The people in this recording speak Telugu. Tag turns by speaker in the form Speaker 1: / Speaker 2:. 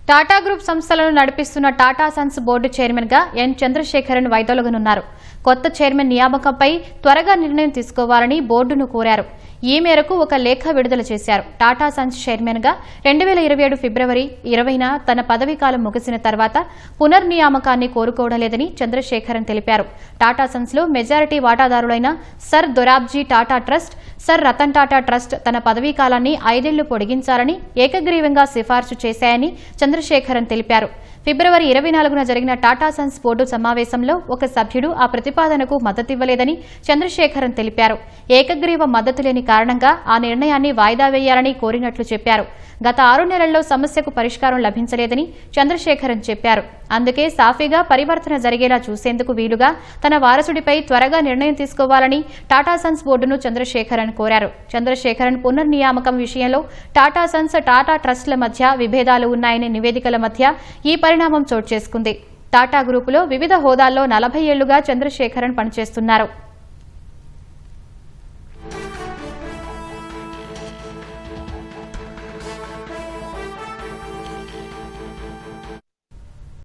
Speaker 1: టాటా గ్రూప్ సంస్థలను నడిపిస్తున్న టాటా సన్స్ బోర్డు చైర్మన్ గా ఎన్ చంద్రశేఖరన్ వైదొలగనున్నారు. కొత్త చైర్మన్ నియామకంపై త్వరగా నిర్ణయం తీసుకోవాలని బోర్డును కోరారు. ఈ మేరకు ఒక లేఖ విడుదల చేశారు. టాటా సన్స్ చైర్మన్ గా 2027 ఫిబ్రవరి 20న తన పదవీకాలం ముగిసిన తర్వాత పునర్నియామకాన్ని కోరుకోవడం లేదని చంద్రశేఖరన్ తెలిపారు. టాటా సన్స్ లో మెజారిటీ వాటాదారులైన Sir Dorabji Tata Trust, Sir Ratan Tata Trust తన పదవీకాలాన్ని 5 ఏళ్లు పొడిగించాలని ఏకగ్రీవంగా సిఫార్సు చేశాయని చంద్రశేఖరన్ తెలిపారు. ఫిబ్రవరి 24న జరిగిన టాటా సన్స్ బోర్డు సమావేశంలో ఒక సభ్యుడు ఆ ప్రతిపాదనకు మద్దతివ్వలేదని చంద్రశేఖరన్ తెలిపారు. ఏకగ్రీవ మద్దతు లేని కారణంగా ఆ నిర్ణయాన్ని వాయిదా వేయాలని కోరినట్లు చెప్పారు. గత 6 నెలల్లో సమస్యకు పరిష్కారం లభించలేదని చంద్రశేఖరన్ చెప్పారు. అందుకే సాఫీగా పరివర్తన జరిగేలా చూసేందుకు వీలుగా తన వారసుడిపై త్వరగా నిర్ణయం తీసుకోవాలని టాటా సన్స్ బోర్డును చంద్రశేఖరన్ కోరారు. చంద్రశేఖరన్ పునర్నియామకం విషయంలో టాటా సన్స్, టాటా ట్రస్టుల మధ్య విభేదాలు ఉన్నాయనే నివేదికల మధ్య ఈ పరిణామం చోటు చేసుకుంది. టాటా గ్రూపులో వివిధ హోదాల్లో 40 ఏళ్లుగా చంద్రశేఖరన్ పనిచేస్తున్నారు.